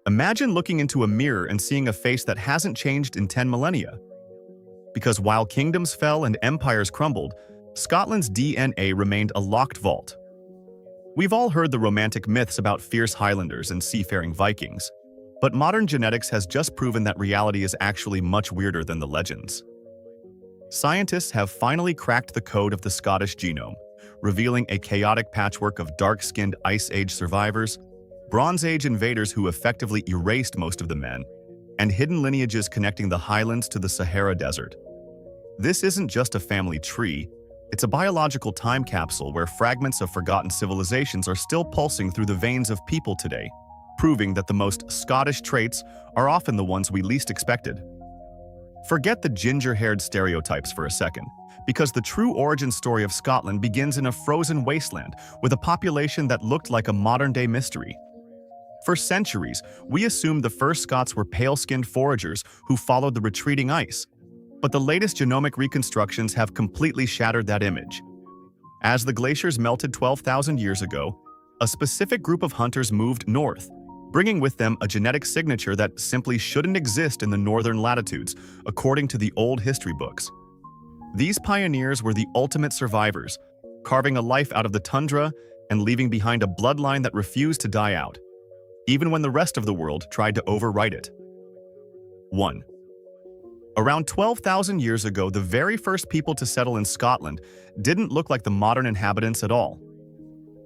Imagine looking into a mirror and seeing a face that hasn't changed in 10 millennia. Because while kingdoms fell and empires crumbled, Scotland's DNA remained a locked vault. We've all heard the romantic myths about fierce Highlanders and seafaring Vikings, but modern genetics has just proven that reality is actually much weirder than the legends. Scientists have finally cracked the code of the Scottish genome, revealing a chaotic patchwork of dark-skinned Ice Age survivors, Bronze Age invaders who effectively erased most of the men, and hidden lineages connecting the Highlands to the Sahara Desert. This isn't just a family tree, it's a biological time capsule where fragments of forgotten civilizations are still pulsing through the veins of people today, proving that the most Scottish traits are often the ones we least expected. Forget the ginger-haired stereotypes for a second, because the true origin story of Scotland begins in a frozen wasteland with a population that looked like a modern-day mystery. For centuries, we assumed the first Scots were pale-skinned foragers who followed the retreating ice, but the latest genomic reconstructions have completely shattered that image. As the glaciers melted 12,000 years ago, a specific group of hunters moved north, bringing with them a genetic signature that simply shouldn't exist in the northern latitudes, according to the old history books. These pioneers were the ultimate survivors, carving a life out of the tundra and leaving behind a bloodline that refused to die out, even when the rest of the world tried to overwrite it. 1. Around 12,000 years ago, the very first people to settle in Scotland didn't look like the modern inhabitants at all.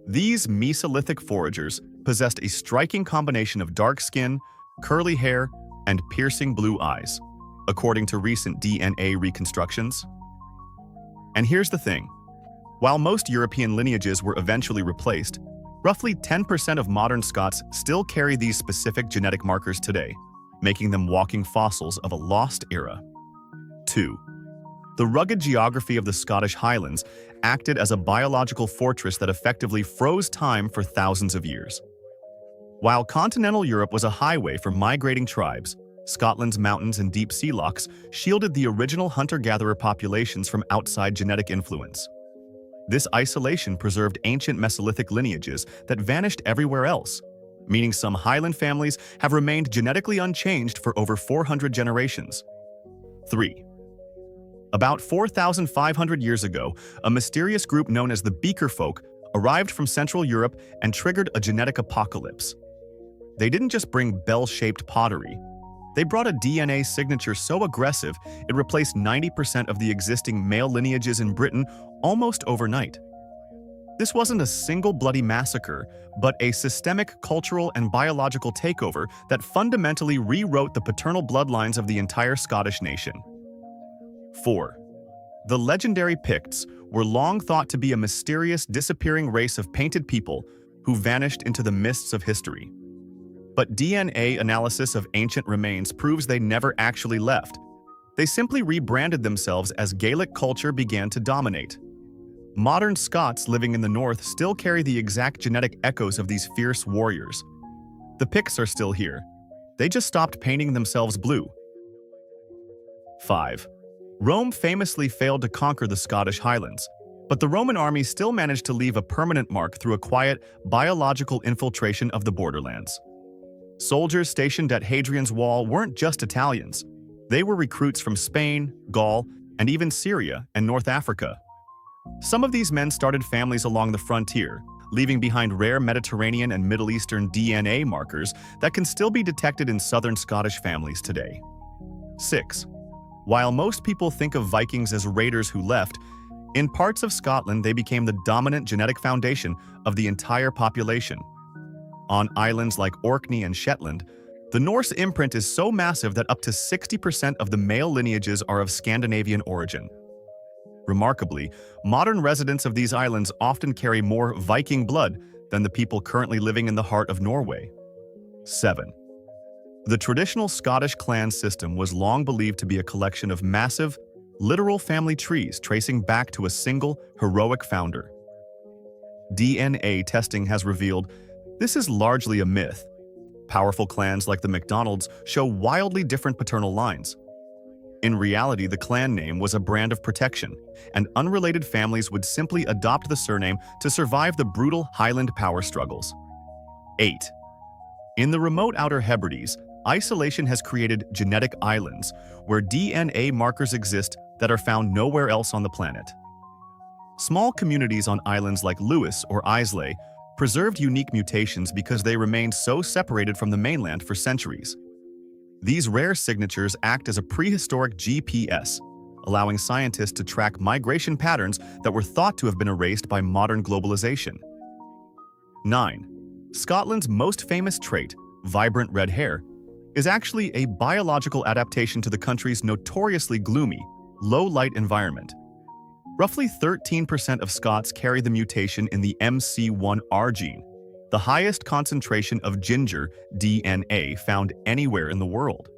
These Mesolithic foragers possessed a striking combination of dark skin, curly hair, and piercing blue eyes, according to recent DNA reconstructions. And here's the thing. While most European lineages were eventually replaced, roughly 10% of modern Scots still carry these specific genetic markers today, making them walking fossils of a lost era. 2. The rugged geography of the Scottish Highlands acted as a biological fortress that effectively froze time for thousands of years. While continental Europe was a highway for migrating tribes, Scotland's mountains and deep sea locks shielded the original hunter-gatherer populations from outside genetic influence. This isolation preserved ancient Mesolithic lineages that vanished everywhere else, meaning some Highland families have remained genetically unchanged for over 400 generations. 3. About 4,500 years ago, a mysterious group known as the Beaker folk arrived from Central Europe and triggered a genetic apocalypse. They didn't just bring bell-shaped pottery. They brought a DNA signature so aggressive it replaced 90% of the existing male lineages in Britain almost overnight. This wasn't a single bloody massacre, but a systemic cultural and biological takeover that fundamentally rewrote the paternal bloodlines of the entire Scottish nation. 4. The legendary Picts were long thought to be a mysterious, disappearing race of painted people who vanished into the mists of history. But DNA analysis of ancient remains proves they never actually left. They simply rebranded themselves as Gaelic culture began to dominate. Modern Scots living in the north still carry the exact genetic echoes of these fierce warriors. The Picts are still here. They just stopped painting themselves blue. 5. Rome famously failed to conquer the Scottish Highlands, but the Roman army still managed to leave a permanent mark through a quiet, biological infiltration of the borderlands. Soldiers stationed at Hadrian's Wall weren't just Italians. They were recruits from Spain, Gaul, and even Syria and North Africa. Some of these men started families along the frontier, leaving behind rare Mediterranean and Middle Eastern DNA markers that can still be detected in southern Scottish families today. 6. While most people think of Vikings as raiders who left, in parts of Scotland they became the dominant genetic foundation of the entire population. On islands like Orkney and Shetland, the Norse imprint is so massive that up to 60% of the male lineages are of Scandinavian origin. Remarkably, modern residents of these islands often carry more Viking blood than the people currently living in the heart of Norway. 7. The traditional Scottish clan system was long believed to be a collection of massive, literal family trees tracing back to a single, heroic founder. DNA testing has revealed this is largely a myth. Powerful clans like the MacDonalds show wildly different paternal lines. In reality, the clan name was a brand of protection, and unrelated families would simply adopt the surname to survive the brutal Highland power struggles. 8. In the remote Outer Hebrides, isolation has created genetic islands where DNA markers exist that are found nowhere else on the planet. Small communities on islands like Lewis or Islay preserved unique mutations because they remained so separated from the mainland for centuries. These rare signatures act as a prehistoric GPS, allowing scientists to track migration patterns that were thought to have been erased by modern globalization. 9. Scotland's most famous trait, vibrant red hair, is actually a biological adaptation to the country's notoriously gloomy, low-light environment. Roughly 13% of Scots carry the mutation in the MC1R gene, the highest concentration of ginger DNA found anywhere in the world.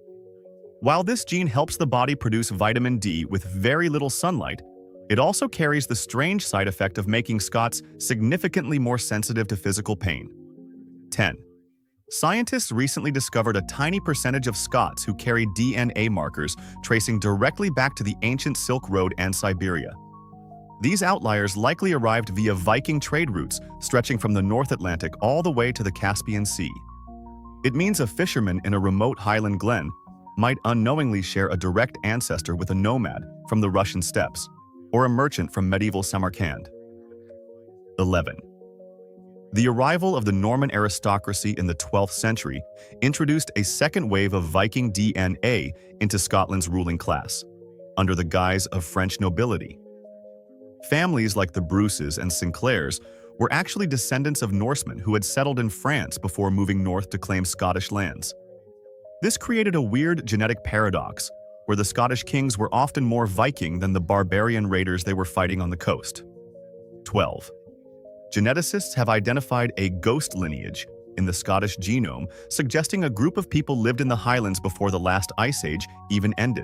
While this gene helps the body produce vitamin D with very little sunlight, it also carries the strange side effect of making Scots significantly more sensitive to physical pain. 10. Scientists recently discovered a tiny percentage of Scots who carry DNA markers tracing directly back to the ancient Silk Road and Siberia. These outliers likely arrived via Viking trade routes stretching from the North Atlantic all the way to the Caspian Sea. It means a fisherman in a remote highland glen might unknowingly share a direct ancestor with a nomad from the Russian steppes, or a merchant from medieval Samarkand. 11. The arrival of the Norman aristocracy in the 12th century introduced a second wave of Viking DNA into Scotland's ruling class, under the guise of French nobility. Families like the Bruces and Sinclairs were actually descendants of Norsemen who had settled in France before moving north to claim Scottish lands. This created a weird genetic paradox, where the Scottish kings were often more Viking than the barbarian raiders they were fighting on the coast. 12. Geneticists have identified a ghost lineage in the Scottish genome, suggesting a group of people lived in the Highlands before the last ice age even ended.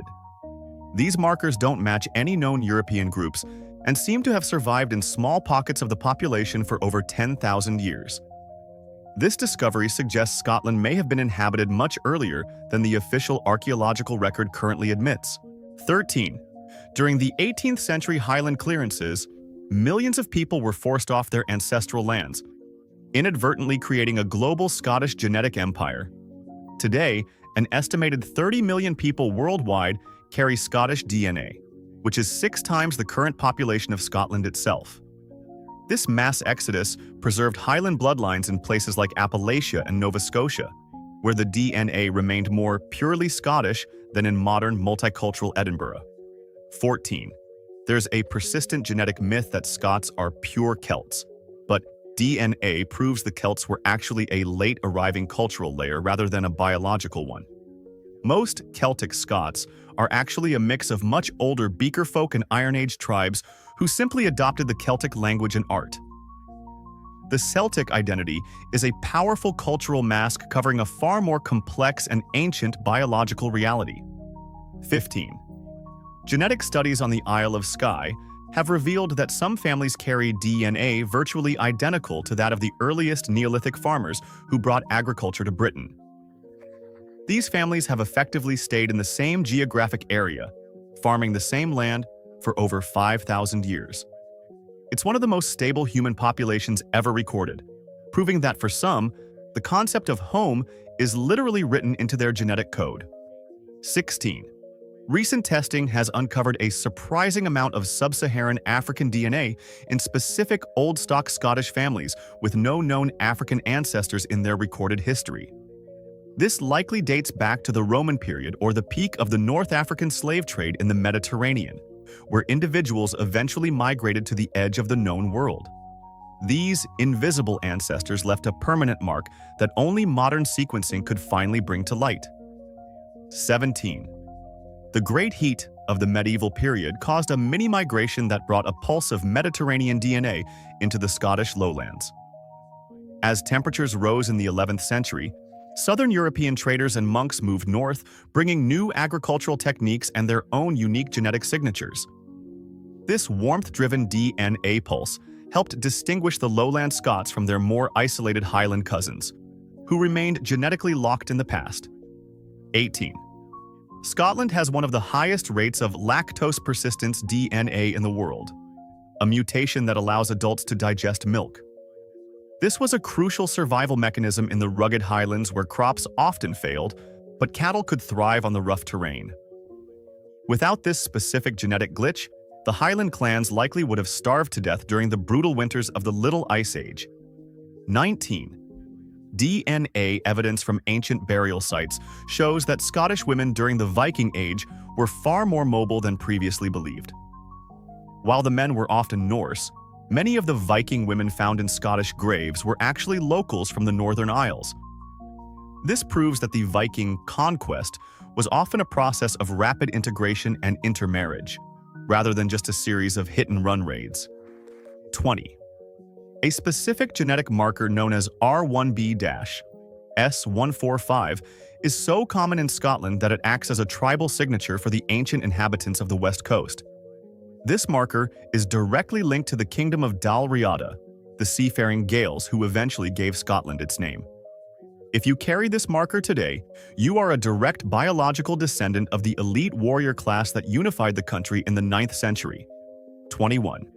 These markers don't match any known European groups and seem to have survived in small pockets of the population for over 10,000 years. This discovery suggests Scotland may have been inhabited much earlier than the official archaeological record currently admits. 13. During the 18th century Highland clearances, millions of people were forced off their ancestral lands, inadvertently creating a global Scottish genetic empire. Today, an estimated 30 million people worldwide carry Scottish DNA, which is 6 times the current population of Scotland itself. This mass exodus preserved Highland bloodlines in places like Appalachia and Nova Scotia, where the DNA remained more purely Scottish than in modern multicultural Edinburgh. 14. There's a persistent genetic myth that Scots are pure Celts, but DNA proves the Celts were actually a late-arriving cultural layer rather than a biological one. Most Celtic Scots are actually a mix of much older Beaker folk and Iron Age tribes who simply adopted the Celtic language and art. The Celtic identity is a powerful cultural mask covering a far more complex and ancient biological reality. 15. Genetic studies on the Isle of Skye have revealed that some families carry DNA virtually identical to that of the earliest Neolithic farmers who brought agriculture to Britain. These families have effectively stayed in the same geographic area, farming the same land for over 5,000 years. It's one of the most stable human populations ever recorded, proving that for some, the concept of home is literally written into their genetic code. 16. Recent testing has uncovered a surprising amount of sub-Saharan African DNA in specific old stock Scottish families with no known African ancestors in their recorded history. This likely dates back to the Roman period or the peak of the North African slave trade in the Mediterranean, where individuals eventually migrated to the edge of the known world. These invisible ancestors left a permanent mark that only modern sequencing could finally bring to light. 17. The Great Heat of the medieval period caused a mini-migration that brought a pulse of Mediterranean DNA into the Scottish lowlands. As temperatures rose in the 11th century, Southern European traders and monks moved north, bringing new agricultural techniques and their own unique genetic signatures. This warmth-driven DNA pulse helped distinguish the lowland Scots from their more isolated Highland cousins, who remained genetically locked in the past. 18. Scotland has one of the highest rates of lactose persistence DNA in the world, a mutation that allows adults to digest milk. This was a crucial survival mechanism in the rugged highlands where crops often failed, but cattle could thrive on the rough terrain. Without this specific genetic glitch, the Highland clans likely would have starved to death during the brutal winters of the Little Ice Age. 19. DNA evidence from ancient burial sites shows that Scottish women during the Viking Age were far more mobile than previously believed. While the men were often Norse, many of the Viking women found in Scottish graves were actually locals from the Northern Isles. This proves that the Viking conquest was often a process of rapid integration and intermarriage, rather than just a series of hit-and-run raids. 20. A specific genetic marker known as R1b-S145 is so common in Scotland that it acts as a tribal signature for the ancient inhabitants of the West Coast. This marker is directly linked to the kingdom of Dal Riata, the seafaring Gaels who eventually gave Scotland its name. If you carry this marker today, you are a direct biological descendant of the elite warrior class that unified the country in the 9th century. 21.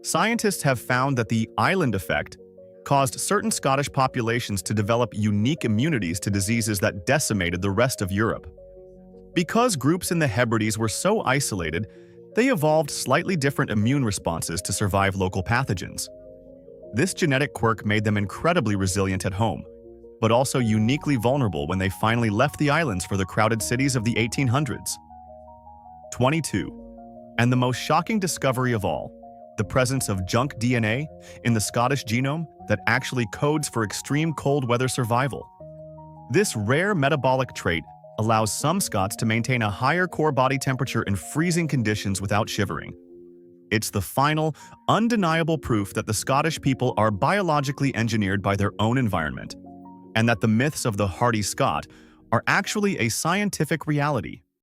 Scientists have found that the island effect caused certain Scottish populations to develop unique immunities to diseases that decimated the rest of Europe. Because groups in the Hebrides were so isolated, they evolved slightly different immune responses to survive local pathogens. This genetic quirk made them incredibly resilient at home, but also uniquely vulnerable when they finally left the islands for the crowded cities of the 1800s. 22. And the most shocking discovery of all, the presence of junk DNA in the Scottish genome that actually codes for extreme cold weather survival. This rare metabolic trait allows some Scots to maintain a higher core body temperature in freezing conditions without shivering. It's the final, undeniable proof that the Scottish people are biologically engineered by their own environment, and that the myths of the hardy Scot are actually a scientific reality.